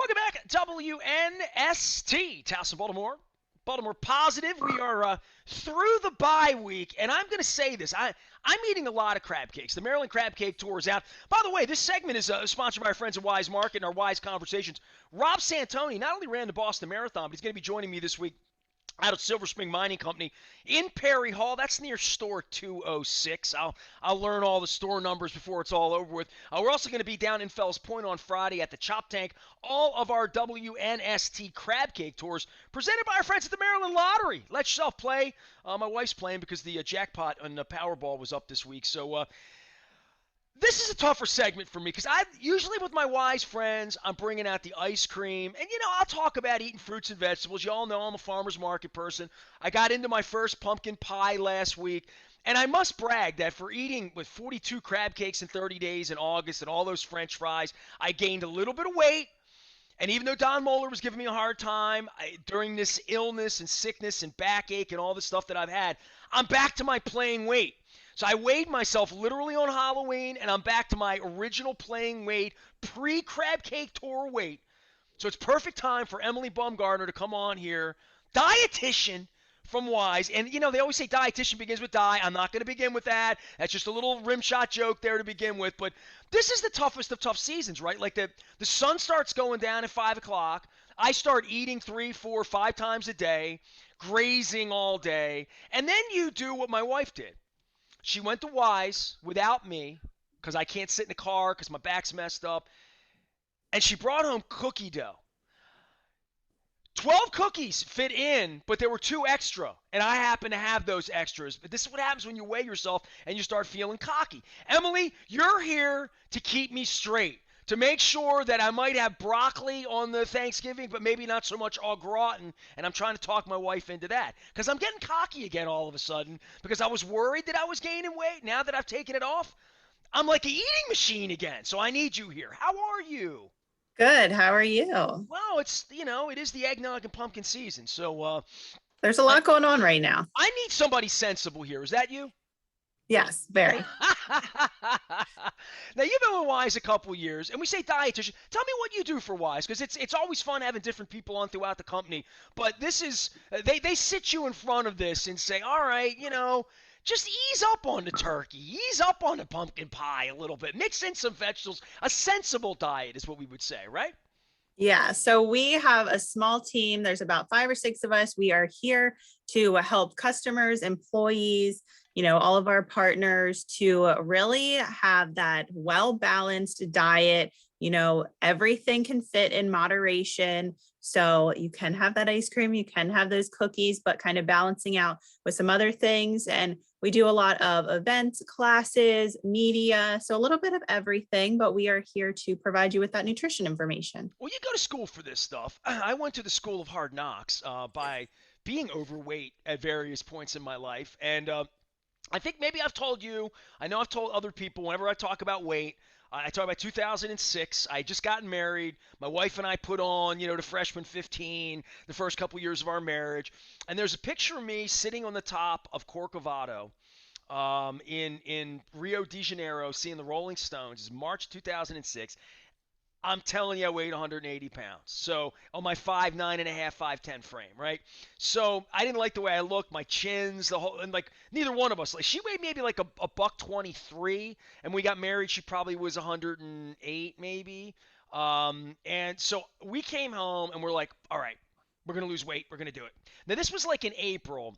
Welcome back, WNST, Towson, Baltimore. Baltimore Positive. We are through the bye week, and I'm going to say this. I'm eating a lot of crab cakes. The Maryland Crab Cake Tour is out. By the way, this segment is sponsored by our friends at Weis Market and our Weis Conversations. Rob Santoni not only ran the Boston Marathon, but he's going to be joining me this week out of Silver Spring Mining Company in Perry Hall. That's near store 206. I'll learn all the store numbers before it's all over with. We're also going to be down in Fells Point on Friday at the Chop Tank. All of our WNST Crab Cake Tours presented by our friends at the Maryland Lottery. Let yourself play. My wife's playing because the jackpot on the Powerball was up this week. So this is a tougher segment for me because I usually with my wise friends, I'm bringing out the ice cream. And, I'll talk about eating fruits and vegetables. You all know I'm a farmer's market person. I got into my first pumpkin pie last week. And I must brag that for eating with 42 crab cakes in 30 days in August and all those French fries, I gained a little bit of weight. And even though Don Moeller was giving me a hard time during this illness and sickness and backache and all the stuff that I've had, I'm back to my playing weight. So I weighed myself literally on Halloween, and I'm back to my original playing weight, pre-Crab Cake Tour weight. So it's perfect time for Emily Bumgarner to come on here, dietitian from Weis. And, they always say dietitian begins with die. I'm not going to begin with that. That's just a little rim shot joke there to begin with. But this is the toughest of tough seasons, right? Like the sun starts going down at 5 o'clock. I start eating 3, 4, 5 times a day, grazing all day. And then you do what my wife did. She went to Weis without me because I can't sit in the car because my back's messed up. And she brought home cookie dough. 12 cookies fit in, but there were 2 extra. And I happen to have those extras. But this is what happens when you weigh yourself and you start feeling cocky. Emily, you're here to keep me straight. To make sure that I might have broccoli on the Thanksgiving, but maybe not so much au gratin, and I'm trying to talk my wife into that. Because I'm getting cocky again all of a sudden, because I was worried that I was gaining weight. Now that I've taken it off, I'm like an eating machine again, so I need you here. How are you? Good. How are you? Well, it is the eggnog and pumpkin season, so There's a lot going on right now. I need somebody sensible here. Is that you? Yes, very. Now, you've been with Weis a couple years, and we say dietitian. Tell me what you do for Weis, because it's always fun having different people on throughout the company. But this is they sit you in front of this and say, all right, just ease up on the turkey, ease up on the pumpkin pie a little bit, mix in some vegetables. A sensible diet is what we would say, right? Yeah. So we have a small team. There's about 5 or 6 of us. We are here to help customers, employees, all of our partners to really have that well-balanced diet. Everything can fit in moderation. So you can have that ice cream, you can have those cookies, but kind of balancing out with some other things. And we do a lot of events, classes, media, so a little bit of everything, but we are here to provide you with that nutrition information. Well, you go to school for this stuff. I went to the School of Hard Knocks by being overweight at various points in my life. And I think maybe I've told you, I know I've told other people whenever I talk about weight, I talk about 2006. I had just gotten married. My wife and I put on, the freshman 15, the first couple years of our marriage. And there's a picture of me sitting on the top of Corcovado in Rio de Janeiro seeing the Rolling Stones. It's March 2006. I'm telling you, I weighed 180 pounds. So on my 5'9.5", 5'10" frame, right? So I didn't like the way I looked, my chins, the whole, and like neither one of us. Like she weighed maybe like a buck 23, and we got married. She probably was 108 maybe. And so we came home and we're like, all right, we're gonna lose weight. We're gonna do it. Now this was like in April.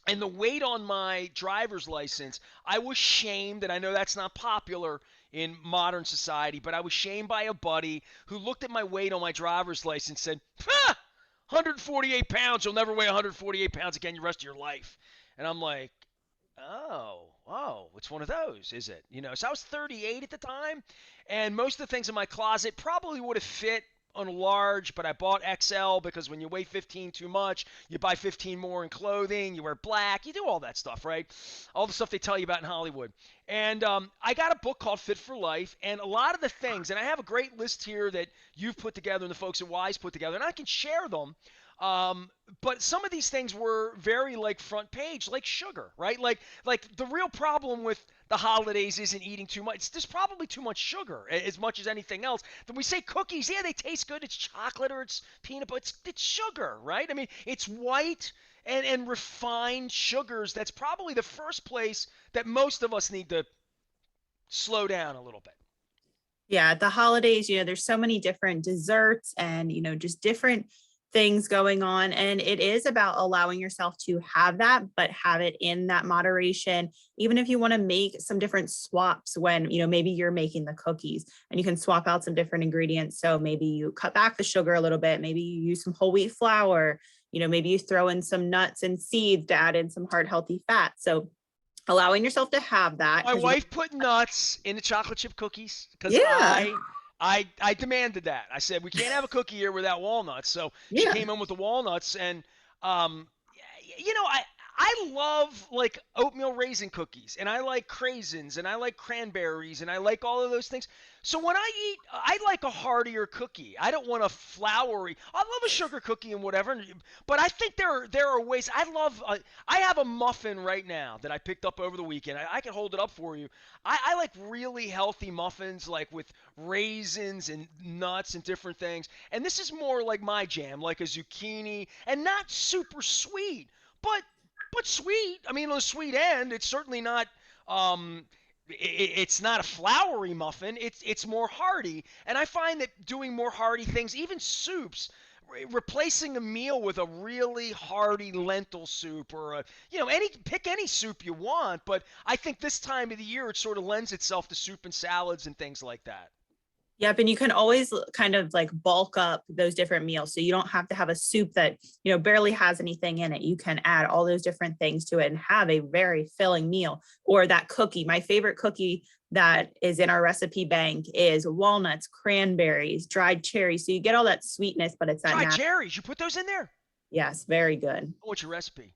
And the weight on my driver's license, I was shamed, and I know that's not popular in modern society, but I was shamed by a buddy who looked at my weight on my driver's license and said, ha! 148 pounds, you'll never weigh 148 pounds again the rest of your life. And I'm like, oh, it's one of those, is it? So I was 38 at the time, and most of the things in my closet probably would have fit on a large, but I bought XL because when you weigh 15 too much, you buy 15 more in clothing, you wear black, you do all that stuff, right? All the stuff they tell you about in Hollywood. And I got a book called Fit for Life, and a lot of the things, and I have a great list here that you've put together and the folks at Weis put together, and I can share them. But some of these things were very like front page, like sugar, right? Like the real problem with the holidays isn't eating too much. There's probably too much sugar as much as anything else. Then we say cookies, yeah, they taste good. It's chocolate or it's peanut butter. It's sugar, right? I mean, it's white and refined sugars. That's probably the first place that most of us need to slow down a little bit. Yeah, at the holidays, there's so many different desserts and, just different things going on. And it is about allowing yourself to have that, but have it in that moderation. Even if you want to make some different swaps when, maybe you're making the cookies and you can swap out some different ingredients. So maybe you cut back the sugar a little bit, maybe you use some whole wheat flour, maybe you throw in some nuts and seeds to add in some heart healthy fat. So allowing yourself to have that My because you wife put nuts in the chocolate chip cookies because yeah, I demanded that. I said we can't have a cookie here without walnuts. So she yeah. came in with the walnuts, and um, I love like oatmeal raisin cookies, and I like craisins, and I like cranberries, and I like all of those things. So when I eat, I like a heartier cookie. I don't want a floury. I love a sugar cookie and whatever, but I think there are ways. I love. I have a muffin right now that I picked up over the weekend. I can hold it up for you. I like really healthy muffins, like with raisins and nuts and different things. And this is more like my jam, like a zucchini, and not super sweet, but sweet. I mean, on the sweet end, it's certainly not. It's not a floury muffin. It's more hearty, and I find that doing more hearty things, even soups, replacing a meal with a really hearty lentil soup or a pick any soup you want. But I think this time of the year it sort of lends itself to soup and salads and things like that. Yep. And you can always kind of like bulk up those different meals. So you don't have to have a soup that, barely has anything in it. You can add all those different things to it and have a very filling meal. Or that cookie. My favorite cookie that is in our recipe bank is walnuts, cranberries, dried cherries. So you get all that sweetness, but it's that Dried natural. cherries, you put those in there? Yes, very good. What's your recipe?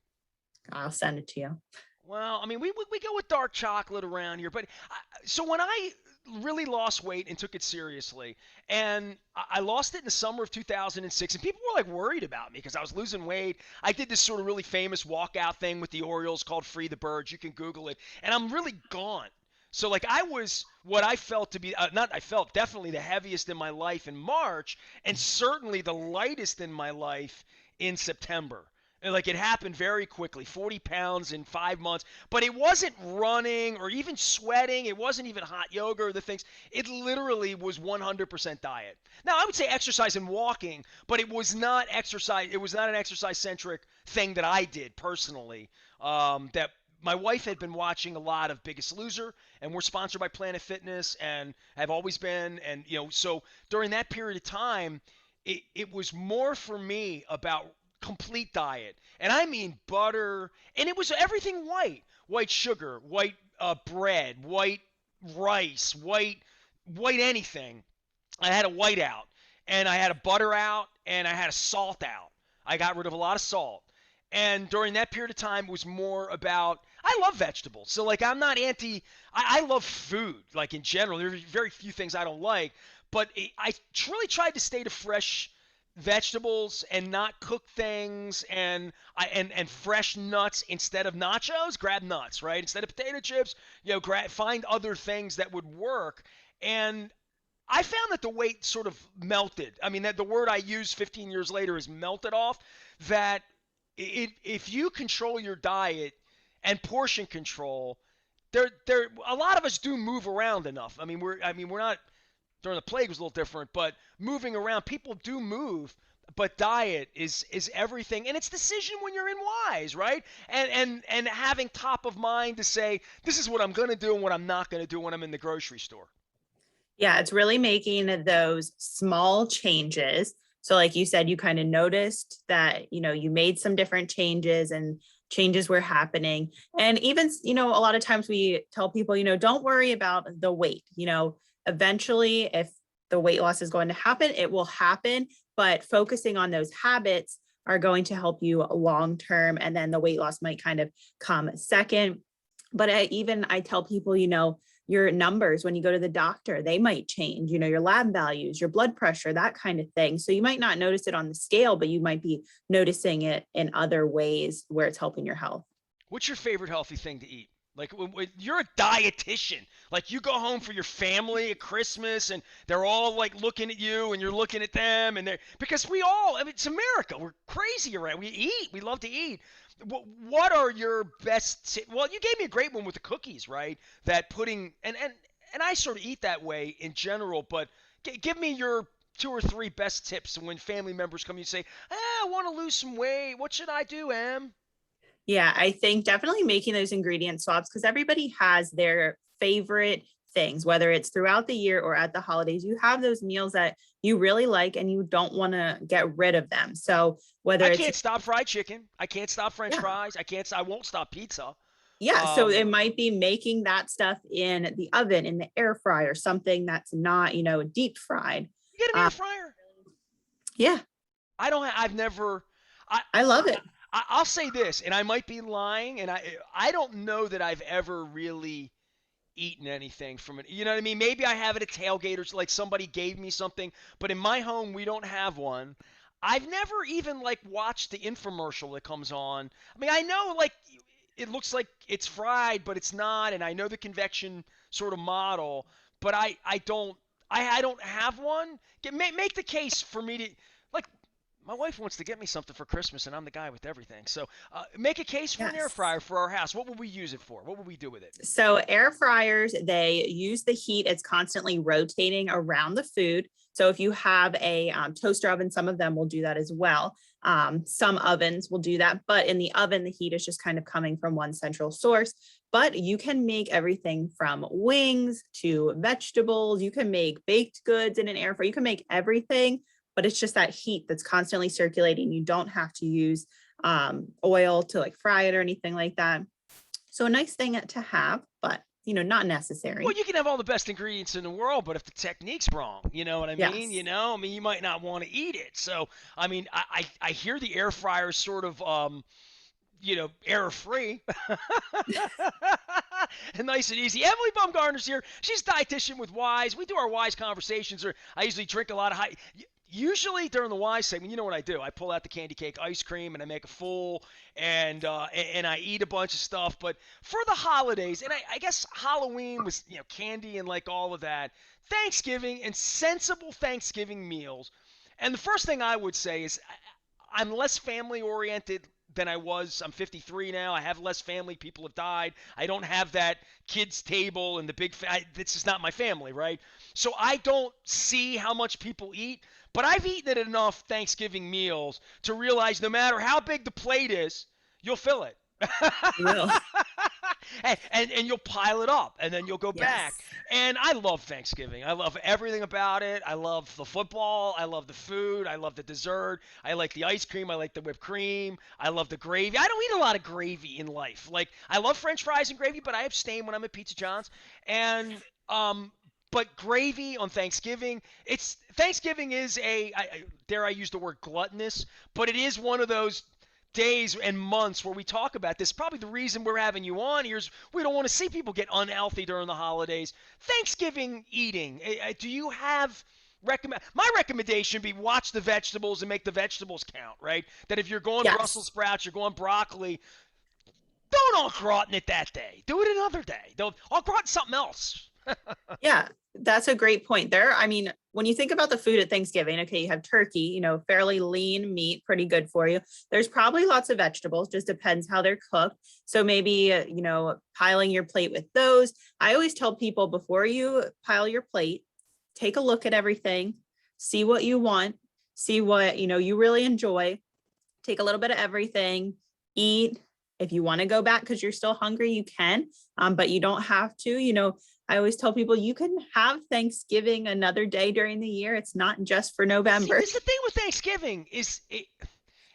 I'll send it to you. Well, I mean, we go with dark chocolate around here, but so when I really lost weight and took it seriously, and I lost it in the summer of 2006, and people were like worried about me because I was losing weight. I did this sort of really famous walkout thing with the Orioles called Free the Birds. You can Google it, and I'm really gaunt. So like I was what I felt to be not I felt definitely the heaviest in my life in March, and certainly the lightest in my life in September. And like it happened very quickly, 40 pounds in 5 months. But it wasn't running or even sweating. It wasn't even hot yoga or the things. It literally was 100% diet. Now, I would say exercise and walking, but it was not exercise. It was not an exercise centric thing that I did personally. That my wife had been watching a lot of Biggest Loser, and we're sponsored by Planet Fitness and have always been. And, so during that period of time, it was more for me about complete diet. And I mean butter, and it was everything white sugar, white bread, white rice, white anything. I had a white out, and I had a butter out, and I had a salt out. I got rid of a lot of salt. And during that period of time, it was more about I love vegetables. So like I'm not anti. I love food like in general. There are very few things I don't like, but I really tried to stay to fresh vegetables and not cook things and fresh nuts instead of nachos. Grab nuts, right? Instead of potato chips, find other things that would work. And I found that the weight sort of melted. I mean, that the word I use 15 years later is melted off. That if you control your diet and portion control, there a lot of us do move around enough. We're not during the plague was a little different, but moving around, people do move. But diet is everything, and it's decision when you're in Wise, right? And having top of mind to say this is what I'm going to do and what I'm not going to do when I'm in the grocery store. Yeah, it's really making those small changes. So like you said, you kind of noticed that, you made some different changes and changes were happening. And even, a lot of times we tell people, don't worry about the weight, eventually if the weight loss is going to happen, it will happen, but focusing on those habits are going to help you long term. And then the weight loss might kind of come second. But I tell people, your numbers when you go to the doctor, they might change, your lab values, your blood pressure, that kind of thing. So you might not notice it on the scale, but you might be noticing it in other ways where it's helping your health. What's your favorite healthy thing to eat? Like when you're a dietitian, like you go home for your family at Christmas and they're all like looking at you and you're looking at them and they're because we all, I mean, it's America. We're crazy around. We eat. We love to eat. What are your best? Well, you gave me a great one with the cookies, right? That putting and I sort of eat that way in general, but give me your two or three best tips when family members come and you say, I want to lose some weight. What should I do, Em? Yeah, I think definitely making those ingredient swaps because everybody has their favorite things, whether it's throughout the year or at the holidays. You have those meals that you really like and you don't want to get rid of them. So whether I it's can't stop fried chicken. I can't stop French yeah, frais. I can't. I won't stop pizza. yeah. So Um, it might be making that stuff in the oven, in the air fryer, something that's not, deep fried. you get an air Um, fryer? yeah, I don't. I've never. I, I love it. I'll say this, and I might be lying, and I don't know that I've ever really eaten anything from it. You know what I mean? Maybe I have it at tailgate or like somebody gave me something, but in my home we don't have one. I've never even like watched the infomercial that comes on. I mean, I know like it looks like it's fried, but it's not, and I know the convection sort of model, but I don't have one. Make the case for me to like. My wife wants to get me something for Christmas, and I'm the guy with everything. So, make a case for an air Yes. fryer for our house. What would we use it for? What would we do with it? So air fryers, they use the heat. It's constantly rotating around the food. So if you have a toaster oven, some of them will do that as well. Some ovens will do that, but in the oven, the heat is just kind of coming from one central source. But you can make everything from wings to vegetables. You can make baked goods in an air fryer. You can make everything, but it's just that heat that's constantly circulating. You don't have to use oil to like fry it or anything like that. So a nice thing to have, but not Well, necessary. you can have all the best ingredients in the world, but if the technique's wrong, you know what I mean? Yes. You might not want to eat it. So, I mean, I hear the air fryer is sort of, error free and nice and easy. Emily Bumgarner's here. She's a dietitian with Weis. We do our Weis conversations, or I usually drink a lot of high. Usually during the Weis segment, you know what I do? I pull out the candy cake ice cream and I make a full, and I eat a bunch of stuff. But for the holidays, and I guess Halloween was candy and like all of that. Thanksgiving and sensible Thanksgiving meals. And the first thing I would say is I'm less family oriented than I was. I'm 53 now. I have less family. People have died. I don't have that kids table and the big. This is not my family, right? So I don't see how much people eat. But I've eaten it enough Thanksgiving meals to realize no matter how big the plate is, you'll fill it. You will. and you'll pile it up and then you'll go back. Yes. And I love Thanksgiving. I love everything about it. I love the football. I love the food. I love the dessert. I like the ice cream. I like the whipped cream. I love the gravy. I don't eat a lot of gravy in life. Like I love French fries and gravy, but I abstain when I'm at Pizza John's. And but gravy on Thanksgiving, Thanksgiving is dare I use the word gluttonous, but it is one of those days and months where we talk about this. Probably the reason we're having you on here is we don't want to see people get unhealthy during the holidays. Thanksgiving eating. Do you have my recommendation would be watch the vegetables and make the vegetables count, right? That if you're going Brussels Yes. sprouts, you're going broccoli, don't au gratin it that day. Do it another day. Don't au gratin something else. Yeah, that's a great point there. I mean, when you think about the food at Thanksgiving, okay, you have turkey, fairly lean meat, pretty good for you. There's probably lots of vegetables, just depends how they're cooked. So maybe, piling your plate with those. I always tell people before you pile your plate, take a look at everything, see what you want, see what, you really enjoy, take a little bit of everything, eat. If you want to go back because you're still hungry, you can, but you don't have to. I always tell people you can have Thanksgiving another day during the year. It's not just for See, November. this is the thing with Thanksgiving is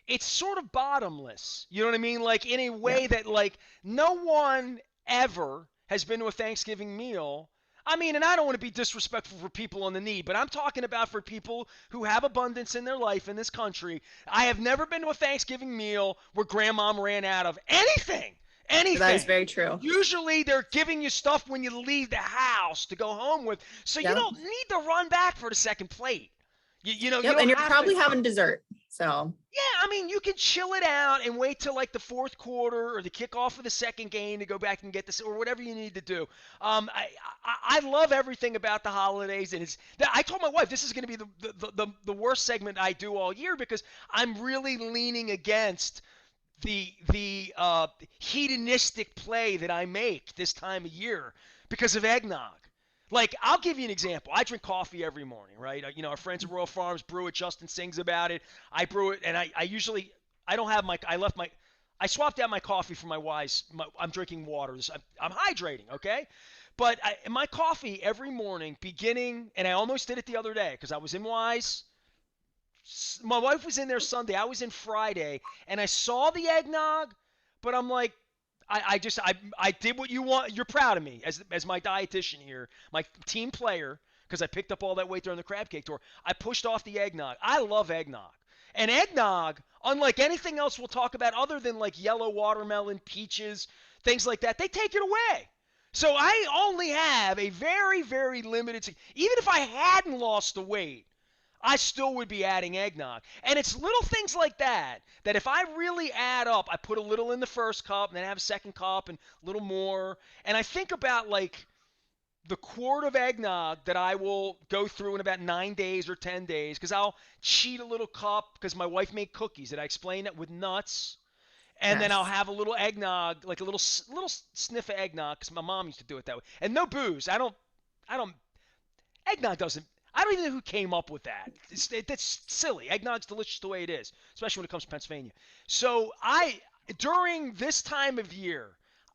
it's sort of bottomless. You know what I mean? Like in a Yeah. way that like no one ever has been to a Thanksgiving meal. I mean, and I don't want to be disrespectful for people on the need, but I'm talking about for people who have abundance in their life in this country. I have never been to a Thanksgiving meal where grandmom ran out of anything. That is Anything. very true. Usually they're giving you stuff when you leave the house to go home with. So you Yeah. don't need to run back for the second plate. You Yep. don't And you're have to. probably having dessert. So Yeah, I mean, you can chill it out and wait till like the fourth quarter or the kickoff of the second game to go back and get this or whatever you need to do. I love everything about the holidays, and I told my wife this is going to be the worst segment I do all year because I'm really leaning against the hedonistic play that I make this time of year because of eggnog. Like, I'll give you an example. I drink coffee every morning, right? Our friends at Royal Farms brew it. Justin sings about it. I brew it, and I usually I don't have my I swapped out my coffee for my Weis. I'm drinking water. I'm hydrating, okay? But my coffee every morning, beginning, and I almost did it the other day because I was in Weis. My wife was in there Sunday. I was in Friday, and I saw the eggnog, but I'm like, I did what you want. You're proud of me as my dietitian here, my team player, because I picked up all that weight during the crab cake tour. I pushed off the eggnog. I love eggnog, and eggnog, unlike anything else we'll talk about, other than like yellow watermelon, peaches, things like that, they take it away. So I only have a very, very limited. Even if I hadn't lost the weight, I still would be adding eggnog. And it's little things like that that if I really add up, I put a little in the first cup and then have a second cup and a little more. And I think about like the quart of eggnog that I will go through in about 9 days or 10 days because I'll cheat a little cup because my wife made cookies that I explained that with nuts. And then I'll yes. have a little eggnog, like a little sniff of eggnog, because my mom used to do it that way. And no booze. I don't Eggnog doesn't. I don't even know who came up with that. That's silly. Eggnog's delicious the way it is, especially when it comes to Pennsylvania. So during this time of year,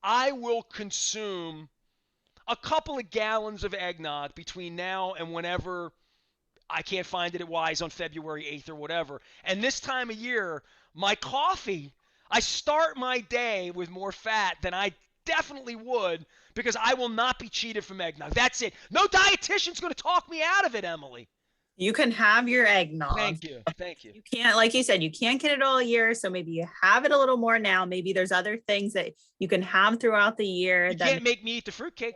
I will consume a couple of gallons of eggnog between now and whenever I can't find it at Wise on February 8th or whatever. And this time of year, my coffee, I start my day with more fat than I definitely would because I will not be cheated from eggnog. That's it. No dietitian's going to talk me out of it, Emily. You can have your eggnog. Thank you. Thank you. You can't, like you said, you can't get it all year. So maybe you have it a little more now. Maybe there's other things that you can have throughout the year You that can't make me eat the fruitcake.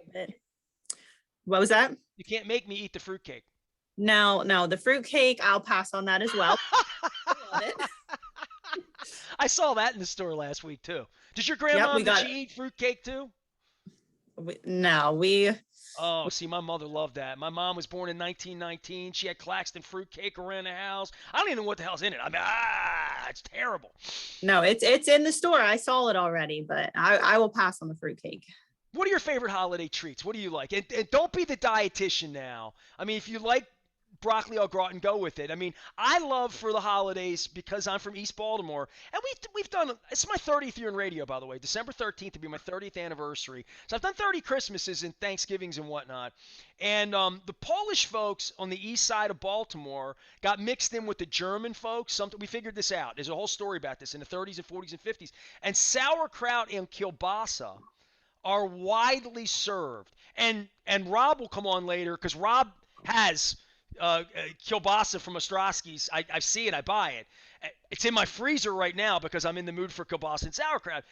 what was that? You can't make me eat the fruitcake. No, no, the fruit cake, I'll pass on that as well. Love it. I saw that in the store last week too. Does your Yep, grandma we did got she eat fruitcake too? no, we Oh, see, my mother loved that. My mom was born in 1919. She had Claxton fruitcake around the house. I don't even know what the hell's in it. I mean, it's terrible. no, it's in the store. I saw it already, but I will pass on the fruit cake. What are your favorite holiday treats? What do you like? And don't be the dietitian now. I mean, if you like broccoli au gratin, go with it. I mean, I love for the holidays because I'm from East Baltimore, and we've done. It's my 30th year in radio, by the way. December 13th will be my 30th anniversary. So I've done 30 Christmases and Thanksgivings and whatnot. And the Polish folks on the east side of Baltimore got mixed in with the German folks. We figured this out. There's a whole story about this in the 30s and 40s and 50s. And sauerkraut and kielbasa are widely served. And Rob will come on later because Rob has kielbasa from Ostrowski's. I see it. I buy it. It's in my freezer right now because I'm in the mood for kielbasa and sauerkraut.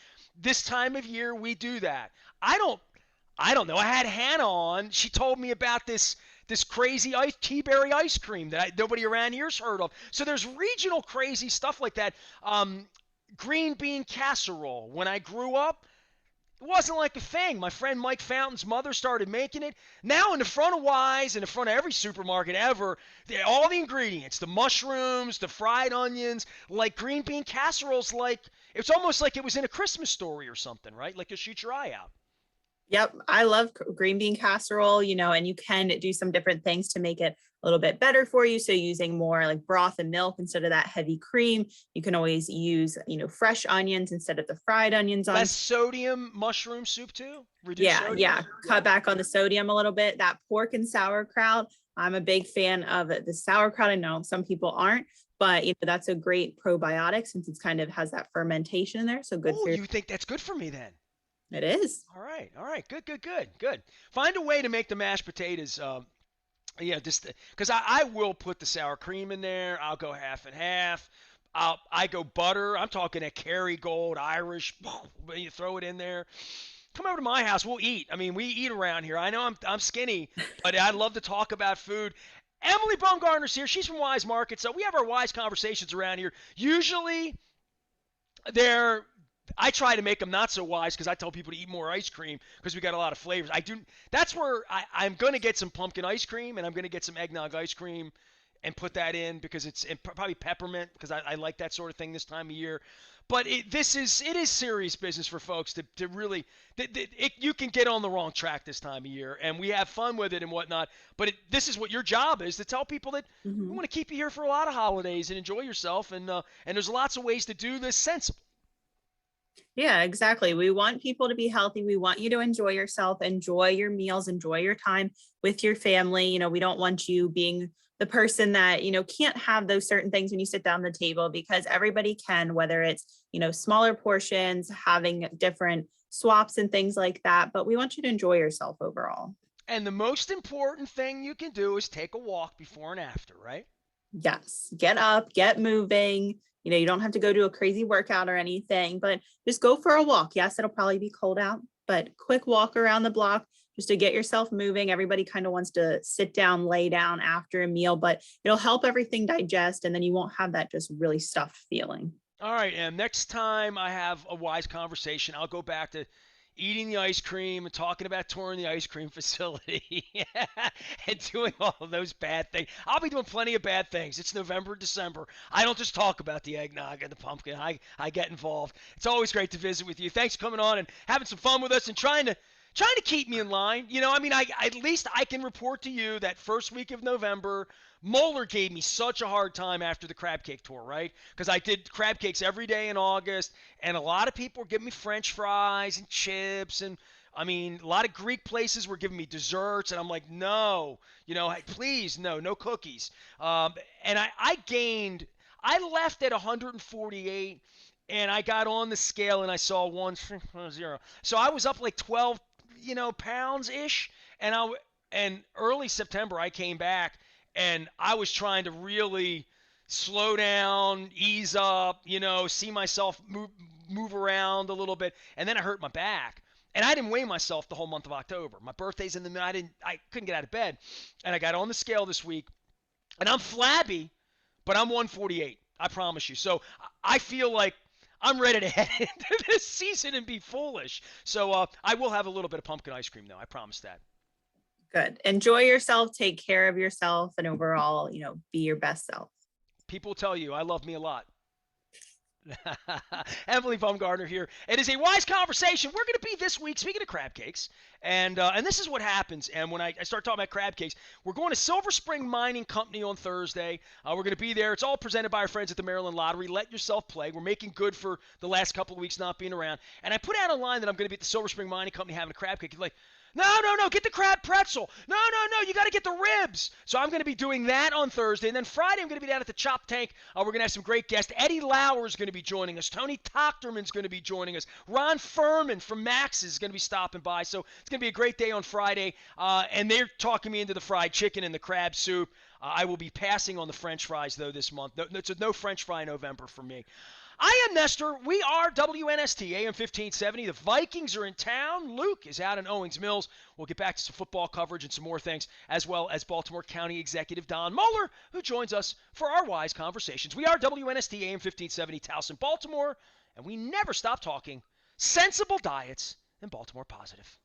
This time of year we do that. I don't know. I had Hannah on. She told me about this crazy tea berry ice cream that nobody around here's heard of. So there's regional crazy stuff like that. Green bean casserole. When I grew up, it wasn't like a thing. My friend Mike Fountain's mother started making it. Now in the front of Wise, in the front of every supermarket ever, all the ingredients, the mushrooms, the fried onions, like green bean casseroles, like it's almost like it was in a Christmas story or something, right? Like you shoot your eye out. Yep, I love green bean casserole, and you can do some different things to make it a little bit better for you. So using more like broth and milk instead of that heavy cream. You can always use, fresh onions instead of the fried onions on. Less sodium mushroom soup too? Reduce Yeah, sodium? yeah. Cut back on the sodium a little bit. That pork and sauerkraut. I'm a big fan of the sauerkraut. I know some people aren't, but that's a great probiotic since it's kind of has that fermentation in there. So good Oh, for you think that's good for me then? it is. All right, all right, good. Find a way to make the mashed potatoes. Yeah, just because I will put the sour cream in there. I'll go half and half. I go butter. I'm talking a Kerrygold Irish. You throw it in there. Come over to my house. We'll eat. I mean, we eat around here. I know I'm skinny, but I love to talk about food. Emily Bumgarner's here. She's from Weis Market. So we have our Weis conversations around here. Usually they're I try to make them not so wise because I tell people to eat more ice cream because we got a lot of flavors. I do. That's where I'm going to get some pumpkin ice cream and I'm going to get some eggnog ice cream and put that in because it's and probably peppermint because I like that sort of thing this time of year. But it is serious business for folks to really you can get on the wrong track this time of year and we have fun with it and whatnot. But this is what your job is to tell people that we Mhm. want to keep you here for a lot of holidays and enjoy yourself and there's lots of ways to do this sensibly. Yeah, exactly. We want people to be healthy. We want you to enjoy yourself, enjoy your meals, enjoy your time with your family. We don't want you being the person that, can't have those certain things when you sit down at the table because everybody can, whether it's, smaller portions, having different swaps and things like that. But we want you to enjoy yourself overall. And the most important thing you can do is take a walk before and after, right? Yes, get up, get moving. You don't have to go do a crazy workout or anything, but just go for a walk. Yes, it'll probably be cold out, but quick walk around the block just to get yourself moving. Everybody kind of wants to sit down, lay down after a meal, but it'll help everything digest and then you won't have that just really stuffed feeling. All right, and next time I have a wise conversation, I'll go back to eating the ice cream and talking about touring the ice cream facility and doing all of those bad things. I'll be doing plenty of bad things. It's November, December. I don't just talk about the eggnog and the pumpkin. I get involved. It's always great to visit with you. Thanks for coming on and having some fun with us and trying to keep me in line. At least I can report to you that first week of November, Moeller gave me such a hard time after the crab cake tour, right? Because I did crab cakes every day in August, and a lot of people were giving me French fries and chips, and a lot of Greek places were giving me desserts, and I'm like, no, please, no, no cookies. And I left at 148, and I got on the scale and I saw 1 0. So I was up like 12, pounds ish, and early September I came back and I was trying to really slow down, ease up, see myself move around a little bit, and then I hurt my back. And I didn't weigh myself the whole month of October. My birthday's in the middle. I couldn't get out of bed, and I got on the scale this week, and I'm flabby, but I'm 148. I promise you. So I feel like I'm ready to head into this season and be foolish. So I will have a little bit of pumpkin ice cream, though. I promise that. Good. Enjoy yourself, take care of yourself, and overall, be your best self. People tell you I love me a lot. Emily Bumgarner here. It is a wise conversation. We're going to be this week, speaking of crab cakes, and this is what happens. And when I start talking about crab cakes, we're going to Silver Spring Mining Company on Thursday. We're going to be there. It's all presented by our friends at the Maryland Lottery. Let yourself play. We're making good for the last couple of weeks not being around. And I put out a line that I'm going to be at the Silver Spring Mining Company having a crab cake. You're like, no, no, no, get the crab pretzel. No, no, no, you got to get the ribs. So I'm going to be doing that on Thursday. And then Friday, I'm going to be down at the Chop Tank. We're going to have some great guests. Eddie Lauer is going to be joining us. Tony Tochterman's going to be joining us. Ron Furman from Max is going to be stopping by. So it's going to be a great day on Friday. And they're talking me into the fried chicken and the crab soup. I will be passing on the French fries, though, this month. No French fry November for me. I am Nestor. We are WNST, AM 1570. The Vikings are in town. Luke is out in Owings Mills. We'll get back to some football coverage and some more things, as well as Baltimore County Executive Don Moeller, who joins us for our Wise Conversations. We are WNST, AM 1570, Towson, Baltimore, and we never stop talking sensible diets and Baltimore positive.